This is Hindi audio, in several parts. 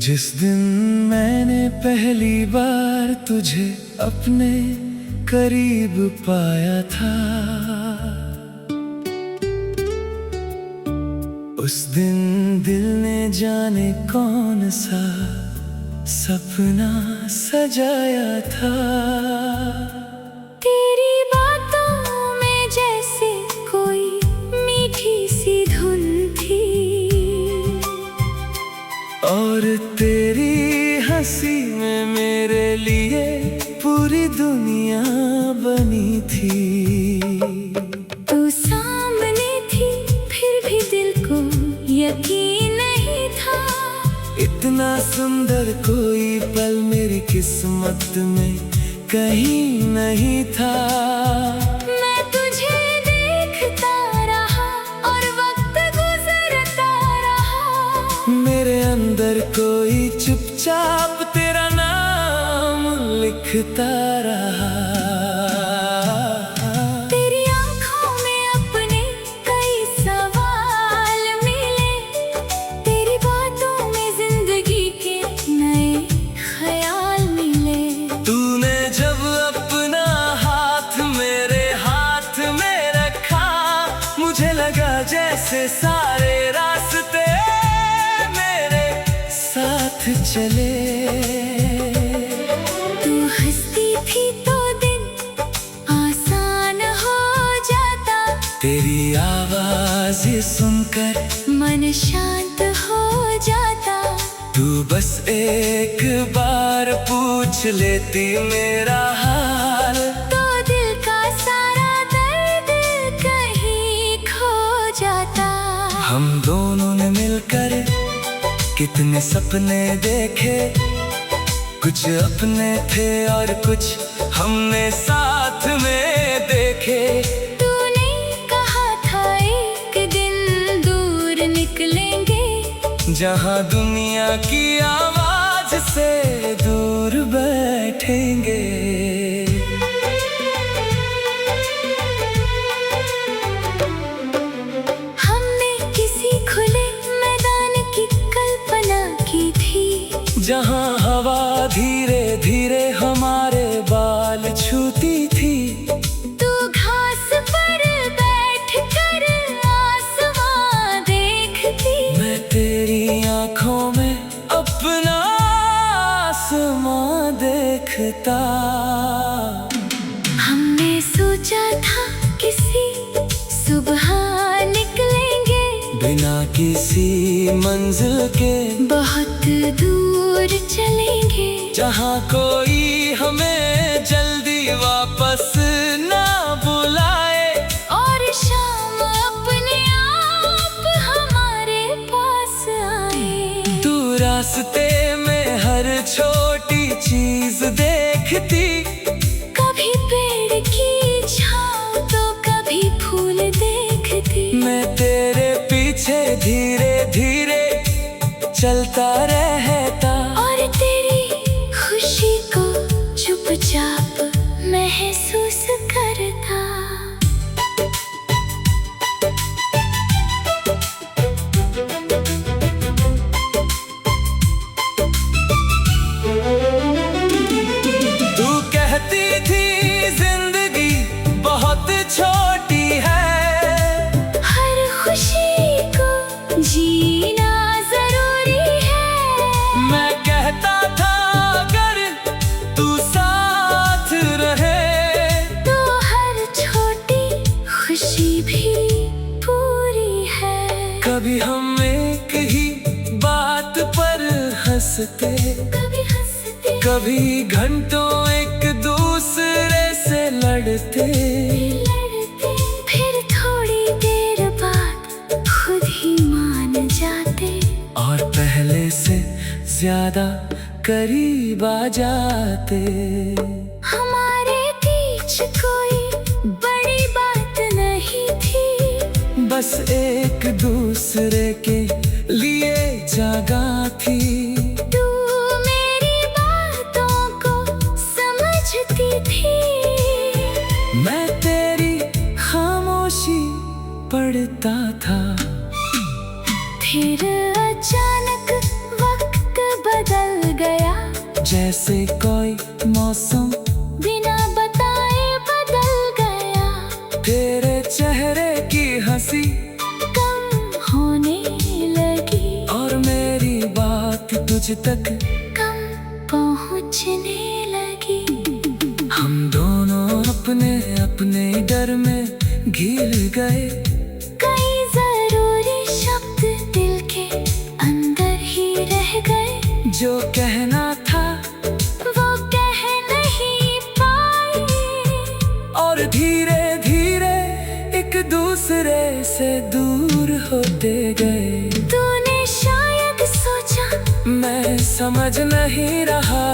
जिस दिन मैंने पहली बार तुझे अपने करीब पाया था, उस दिन दिल ने जाने कौन सा सपना सजाया था। तेरी बातों में जैसे कोई मीठी सी धुन थी, और तेरी हंसी में मेरे लिए पूरी दुनिया बनी थी। तू सामने थी फिर भी दिल को यकीन नहीं था। इतना सुंदर कोई पल मेरी किस्मत में कहीं नहीं था। मैं तुझे देखता रहा और वक्त गुजरता रहा। मेरे अंदर कोई चुपचाप तेरा नाम लिखता रहा। तेरी आंखों में अपने कई सवाल मिले, तेरी बातों में जिंदगी के नए ख्याल मिले। तूने जब अपना हाथ मेरे हाथ में रखा, मुझे लगा जैसे सारे रास्ते मेरे साथ चले। तू हंसती थी तो दिन आसान हो जाता, तेरी आवाज सुनकर मन शांत हो जाता। तू बस एक बार पूछ लेती मेरा हाल, तो दिल का सारा दर्द कहीं खो जाता। हम दोनों ने मिलकर कितने सपने देखे, कुछ अपने थे और कुछ हमने साथ में देखे। तूने कहा था एक दिन दूर निकलेंगे, जहाँ दुनिया की आवाज से दूर बैठेंगे। हमने किसी खुले मैदान की कल्पना की थी, जहाँ हवा धीरे धीरे हमारे बाल छूती थी। तू घास पर बैठकर आसमां देखती। मैं तेरी आंखों में अपना आसमां देखता। हमने सोचा था किसी सुबह निकलेंगे, बिना किसी मंजिल के बहुत दूर चलेंगे। जहाँ कोई हमें जल्दी वापस ना बुलाए, और शाम अपने आप हमारे पास आए। तू रास्ते में हर छोटी चीज देखती। कभी पेड़ की छाँव तो कभी फूल देखती। मैं तेरे पीछे धीरे धीरे चलता रहता, और तेरी खुशी को चुपचाप महसूस करता। तू कहती थी जिंदगी बहुत छोटी है, हर खुशी को जीना जरूरी है। मैं कहता था अगर तू साथ रहे, तो हर छोटी खुशी भी पूरी है। कभी हम एक ही बात पर हंसते, कभी हंसते कभी घंटों एक दूसरे से लड़ते। लड़ते, फिर थोड़ी देर बाद खुद ही मान जाते। और पहले से ज्यादा करीब आ जाते। हमारे बीच कोई बड़ी बात नहीं थी, बस एक दूसरे के लिए जगह थी। तू मेरी बातों को समझती थी, मैं तेरी खामोशी पढ़ता था। फिर अचानक वक्त जैसे कोई मौसम बिना बताए बदल गया। तेरे चेहरे की हंसी कम होने लगी और मेरी बात तुझ तक कम पहुँचने लगी। हम दोनों अपने अपने डर में घिर गए। कई जरूरी शब्द दिल के अंदर ही रह गए। जो कहना था वो कह नहीं पाए और धीरे धीरे एक दूसरे से दूर होते गए। तूने शायद सोचा मैं समझ नहीं रहा,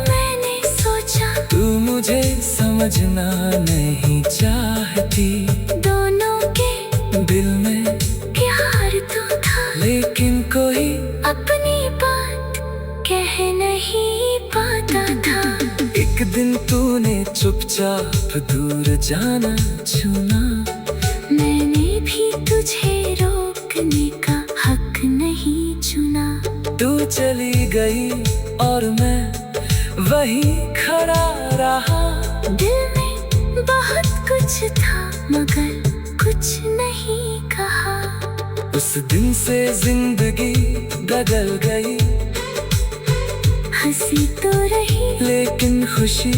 मैंने सोचा तू मुझे समझना नहीं चाहती। दोनों के दिल में प्यार तो था लेकिन कोई अपनी बात कह नहीं पाता था। एक दिन तूने चुपचाप दूर जाना चुना। मैंने भी तुझे रोकने का हक नहीं चुना। तू चली गई और मैं वहीं खड़ा रहा। दिल में बहुत कुछ था मगर कुछ नहीं कहा। उस दिन से जिंदगी बदल गई। हंसी तो रही लेकिन खुशी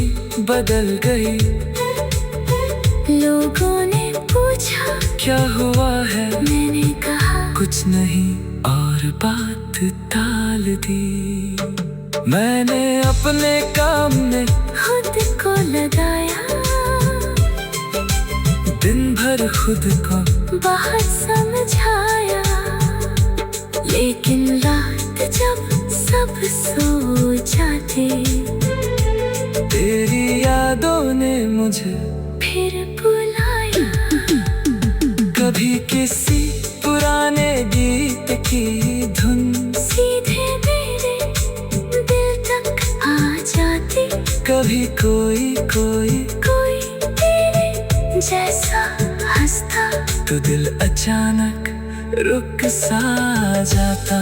बदल गई। लोगों ने पूछा क्या हुआ है, मैंने कहा कुछ नहीं और बात टाल दी। मैंने अपने काम में खुद को लगाया। दिन भर खुद को बहुत समझाया लेकिन रात जब सब सो जाते तेरी यादों ने मुझे फिर बुलाया। कभी किसी पुराने गीत की धुन सीधे मेरे दिल तक आ जाती। कभी कोई कोई तेरे जैसा हंसता तो दिल अचानक रुक सा जाता।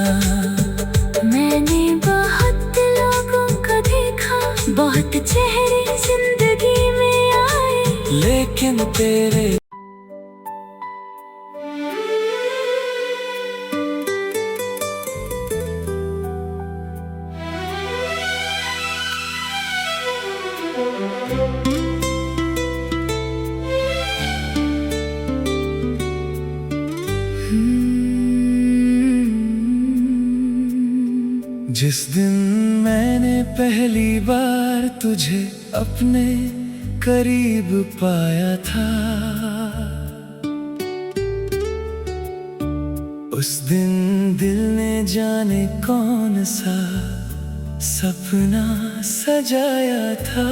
मैंने बहुत लोगों को देखा, बहुत चेहरे जिंदगी में आए लेकिन तेरे जिस दिन मैंने पहली बार तुझे अपने करीब पाया था, उस दिन दिल ने जाने कौन सा सपना सजाया था।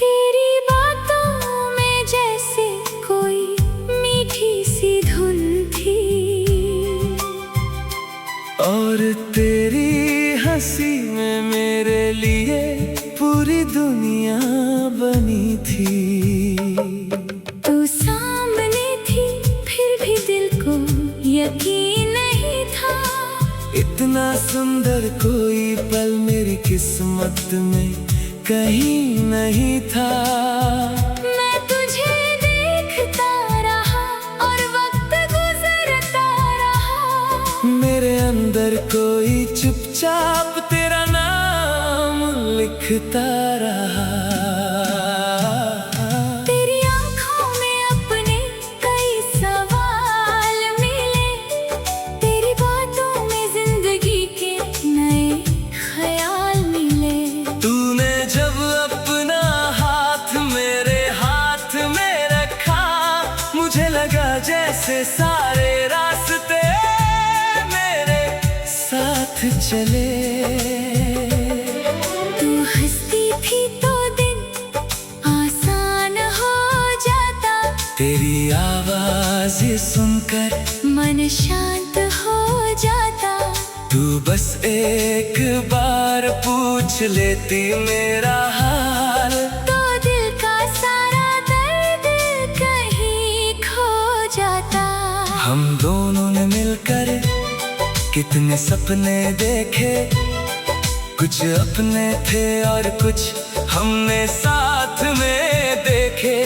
तेरी बातों में जैसे कोई मीठी सी धुन थी और तेरी हंसी में मेरे लिए पूरी दुनिया बनी थी। तू सामने थी फिर भी दिल को यकीन नहीं था। इतना सुंदर कोई पल मेरी किस्मत में कहीं नहीं था। मैं तुझे देखता रहा और वक्त गुजरता रहा। मेरे अंदर कोई चुपचाप तेरा नाम लिखता रहा। तेरी आंखों में अपने कई सवाल मिले, तेरी बातों में जिंदगी के नए ख्याल मिले। तूने जब अपना हाथ मेरे हाथ में रखा, मुझे लगा जैसे सारे रास्ते मेरे साथ चले। तू हंसती थी तो दिन आसान हो जाता। तेरी आवाज सुनकर मन शांत हो जाता। तू बस एक बार पूछ लेती मेरा हाल, तो दिल का सारा दर्द कहीं खो जाता। हम दोनों ने मिलकर कितने सपने देखे, कुछ अपने थे और कुछ हमने साथ में देखे।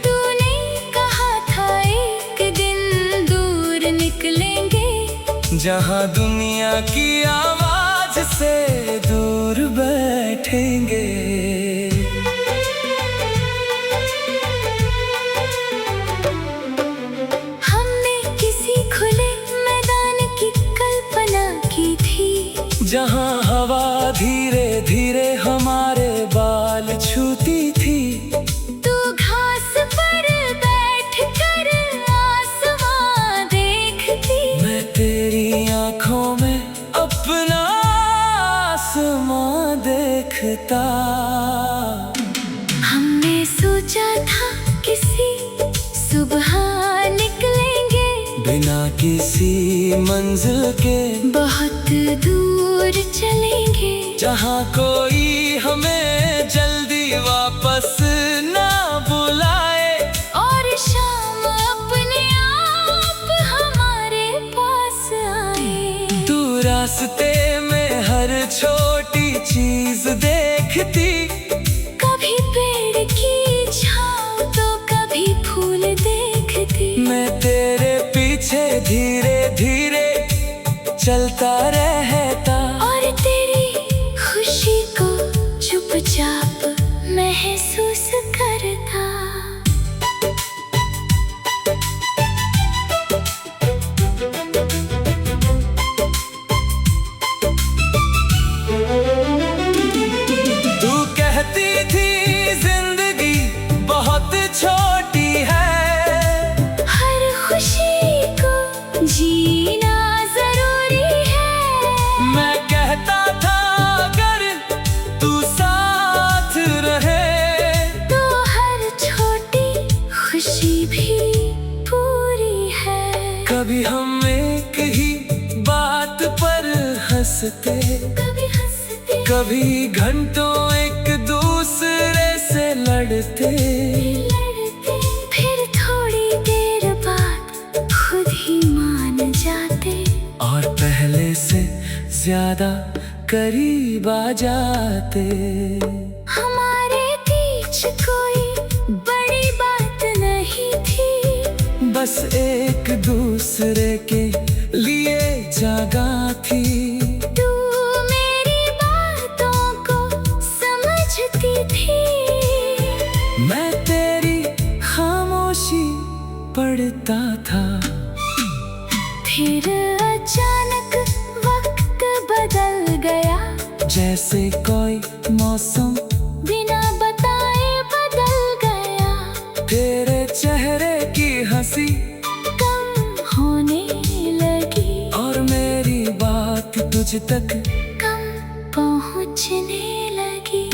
तूने कहा था एक दिन दूर निकलेंगे, जहाँ दुनिया की आवाज से दूर बैठेंगे। हमने किसी खुले मैदान की कल्पना की थी, जहाँ हवा धीरे धीरे हमारे बाल छूती थी। तू घास पर बैठकर आसमां देखती, मैं तेरी आँखों में अपना आसमां देखता। हमने सोचा था किसी सुबह निकलेंगे, बिना किसी मंजिल के बहुत दूर चलेंगे, जहाँ कोई हमें जल्दी वापस ना बुलाए। और शाम अपने आप हमारे पास आए। तू रास्ते में हर छोटी चीज देखती, कभी पेड़ की छाँव तो कभी फूल देखती। मैं तेरे पीछे धीरे धीरे चलता रहता, और तेरी खुशी को चुपचाप महसूस करता। तू कहती थी जिंदगी बहुत छोटी है, हर खुशी को जीना जरूरी है। मैं कहता था अगर तू साथ रहे, तो हर छोटी खुशी भी पूरी है। कभी हम एक ही बात पर हंसते, कभी हंसते कभी घंटों एक दूसरे से लड़ते। लड़ते, फिर थोड़ी देर बाद खुद ही मान जाते, और पहले से ज्यादा करीब आ जाते। हमारे बीच कोई बड़ी बात नहीं थी, बस एक दूसरे के लिए जागा थी। तू मेरी बातों को समझती थी, मैं तेरी खामोशी पढ़ता था। फिर अचानक वक्त बदल गया, जैसे कोई मौसम बिना बताए बदल गया। तेरे चेहरे की हंसी कम होने लगी, और मेरी बात तुझ तक कम पहुँचने लगी।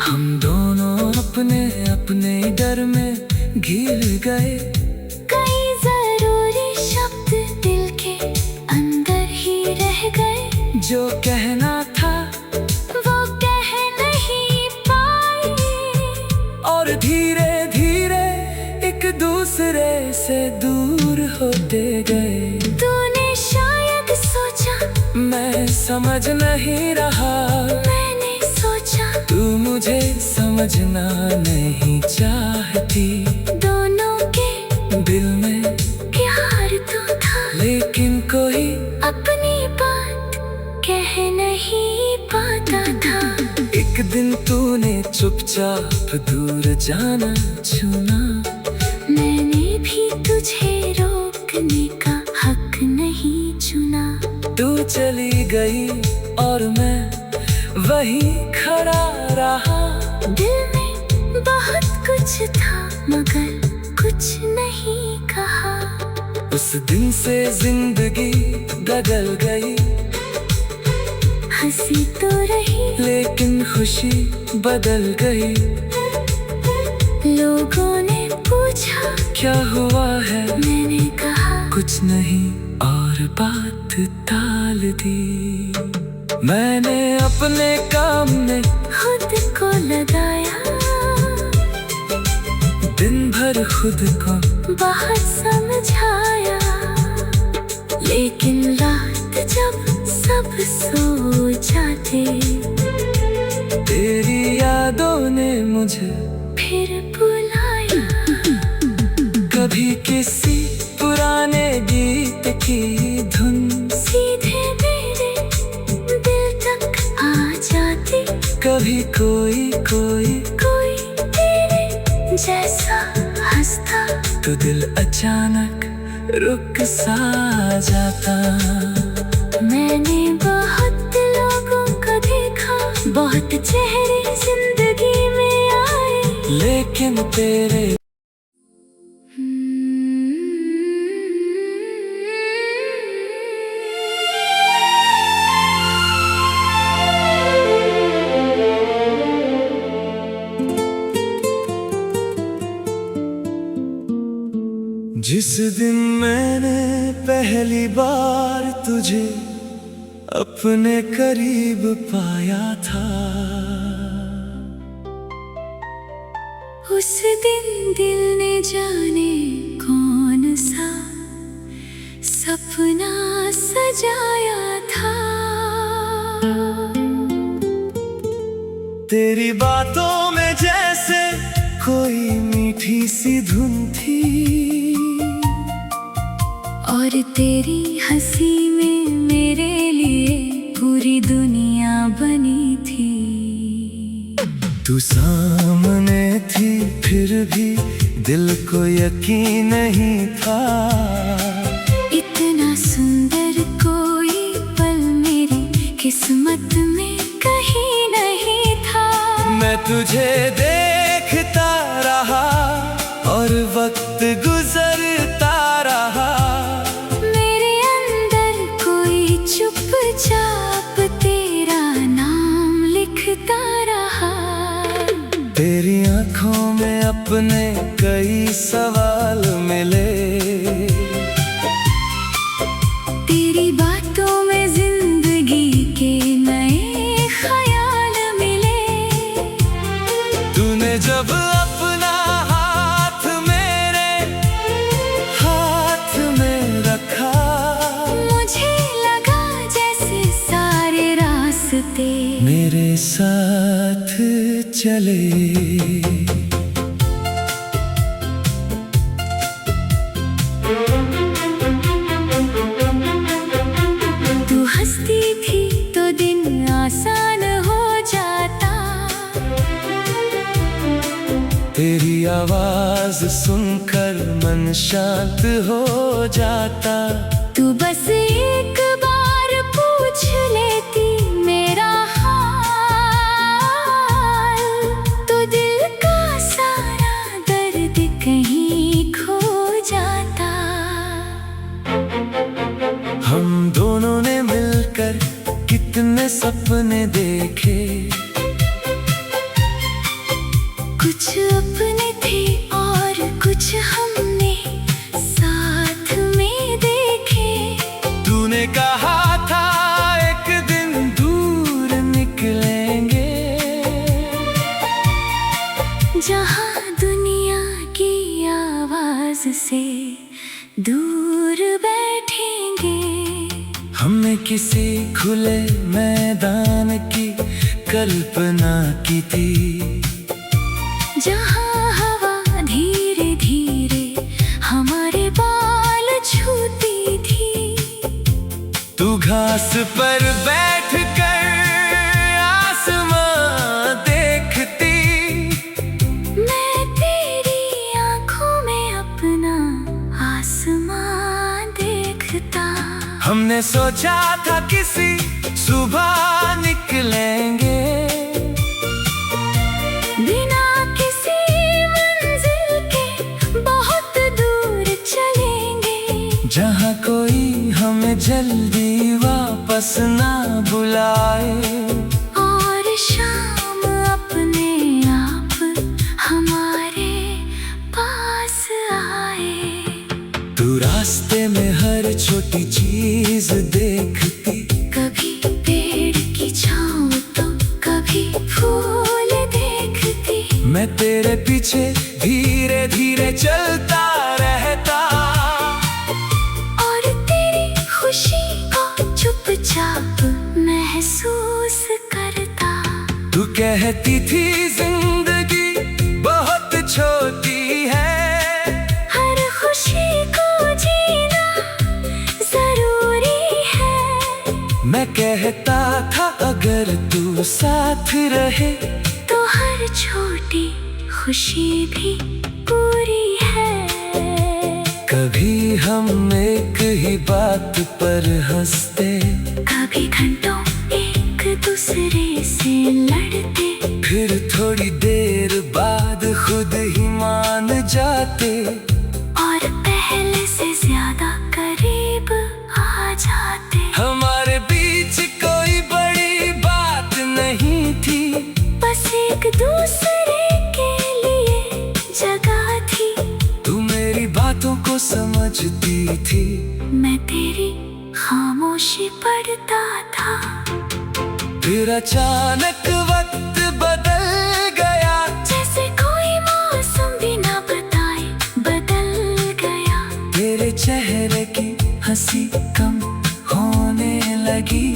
हम दोनों अपने अपने डर में घिर गए। कई जरूरी शब्द दिल के अंदर ही रह गए, जो कहना था वो कह नहीं पाए। और धीरे धीरे एक दूसरे से दूर होते गए। तूने शायद सोचा मैं समझ नहीं रहा, मैंने सोचा तू मुझे समझना नहीं चाहती। दोनों के दिल में प्यार तो था, लेकिन कोई अपनी बात कह नहीं पाता था। एक दिन तूने चुपचाप दूर जाना चुना। मैंने भी तुझे रोकने का हक नहीं चुना। तू चली गई और मैं वहीं खड़ा रहा। दिल में बहुत कुछ था मगर कुछ नहीं कहा। उस दिन से जिंदगी बदल गई, हंसी तो रही लेकिन खुशी बदल गई। लोगों ने पूछा क्या हुआ है, मैंने कहा कुछ नहीं, और बात टाल दी। मैंने अपने काम में खुद को लगाया, दिन भर खुद को बहुत समझाया, लेकिन रात जब सब सो जाते। तेरी यादों ने मुझे फिर बुलाया, कभी किसी पुराने गीत की धुन सीधे मेरे दिल तक आ जाती। कभी कोई तेरे जैसा हंसता तो दिल अचानक रुक सा जाता। मैंने बहुत लोगों को देखा, बहुत चेहरे जिंदगी में आए, लेकिन तेरे जिस दिन मैंने पहली बार तुझे अपने करीब पाया था, उस दिन दिल ने जाने कौन सा सपना सजाया था। तेरी बातों में जैसे कोई मीठी सी धुन थी, और तेरी हंसी में मेरे लिए पूरी दुनिया बनी थी। तू सामने थी फिर भी दिल को यकीन नहीं था, इतना सुंदर कोई पल मेरी किस्मत में कहीं नहीं था। मैं तुझे देखता रहा और वक्त गुजरता रहा, मेरे अंदर कोई चुपचाप तेरा नाम लिखता रहा। तेरी आंखों में अपने कई सवाल मिले, तेरी बातों में जिंदगी के नए ख्याल मिले। तूने जब अपना हाथ मेरे हाथ में रखा, मुझे लगा जैसे सारे रास्ते मेरे साथ चले। तू हंसती थी तो दिन आसान हो जाता, तेरी आवाज सुनकर मन शांत हो जाता। तू बस एक बार पूछ लेती मेरा हाल, तो दिल का सारा दर्द कहीं खो जाता। हम दोनों ने मिलकर कितने सपने देखे, कुछ अपने थे और कुछ हमने साथ में देखे। तूने कहा था एक दिन दूर निकलेंगे, जहाँ दुनिया की आवाज से दूर बैठेंगे। हमने किसी खुले मैदान की कल्पना की थी, जहाँ हवा धीरे धीरे हमारे बाल छूती थी। तू घास पर बैठ कर आसमां देखती, मैं तेरी आंखों में अपना आसमां देखता। हमने सोचा था किसी सुबह निकलेंगे, बिना किसी मंजिल के बहुत दूर चलेंगे, जहाँ कोई हमें जल्दी वापस ना बुलाए। और शाम अपने आप हमारे पास आए। तू रास्ते में हर छोटी चीज देखती, कभी पेड़ की छाँव तो कभी फूल देखती। मैं तेरे पीछे धीरे धीरे चलता रहता, और तेरी खुशी को चुपचाप कहती थी जिंदगी बहुत छोटी है, हर खुशी को जीना जरूरी है। मैं कहता था अगर तू साथ रहे तो हर छोटी खुशी भी पूरी है। कभी हम एक ही बात पर हंसते, कभी घंटों एक दूसरे से लड़ते, फिर थोड़ी देर बाद खुद ही मान जाते, और पहले से ज्यादा करीब आ जाते। हमारे बीच कोई बड़ी बात नहीं थी, बस एक दूसरे के लिए जगह थी। तू मेरी बातों को समझती थी, मैं तेरी खामोशी पढ़ता था। फिर अचानक वक्त बदल गया, जैसे कोई मौसम भी ना बताए बदल गया। तेरे चेहरे की हंसी कम होने लगी,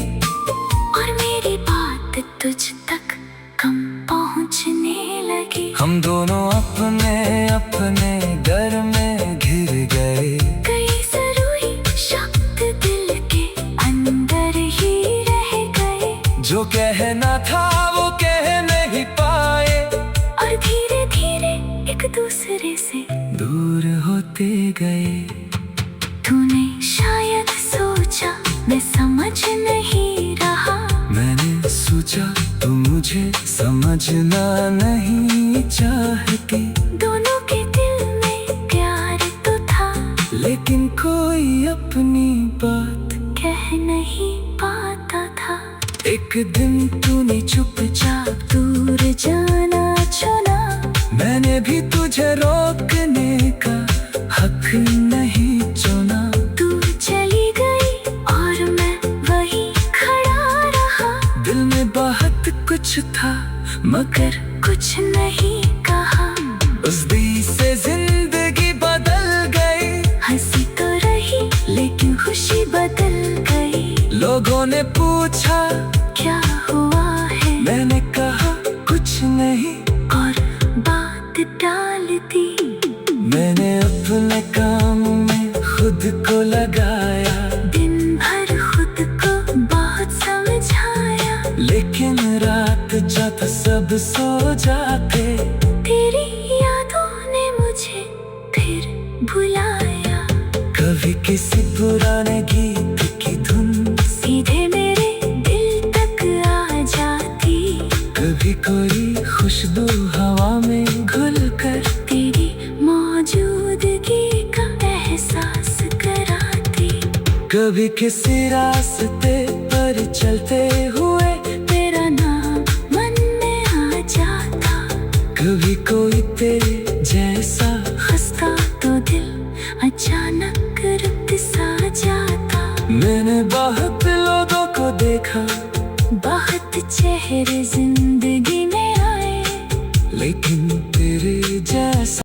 और मेरी बात तुझ तक कम पहुंचने लगी। हम दोनों अपने अपने घर में घिर गए, कई जरूरी शब्द दिल के अंदर ही रह गए। जो कहना था वो कह नहीं पाए, और धीरे धीरे एक दूसरे से दूर होते गए। तूने शायद सोचा मैं समझ नहीं रहा, मैंने सोचा तू मुझे समझना नहीं चाहती, दोनों के दिल में प्यार तो था, लेकिन कोई अपनी बात कह नहीं पाता था। एक दिन तूने चुपचाप दूर जाना चुना, मैंने भी तुझे रोकने का हक नहीं चुना। तू चली गई और मैं वही खड़ा रहा, दिल में बहुत कुछ था मगर कुछ नहीं कहा। उस दिन से जिंदगी बदल गई, हंसी तो रही लेकिन खुशी बदल गई। लोगों ने पूछा क्या हुआ है, मैंने कहा कुछ नहीं, और बात टाल दी। मैंने अपने काम में खुद को लगाया, दिन भर खुद को बहुत समझाया, लेकिन रात जब सब सो जाते, तेरी यादों ने मुझे फिर भुलाया। कभी किसी पुराने गीत की धुन सीधे मेरे दिल तक आ जाती, कभी कोई खुशबू हवा में घुल कर तेरी मौजूदगी का एहसास कराती। कभी किसी रास्ते पर चलते हुए तेरा नाम मन में आ जाता, कभी कोई तेरे जैसा हंसता तो दिल अचानक रुक सा जाता। मैंने बहुत लोगों को देखा, बहुत चेहरे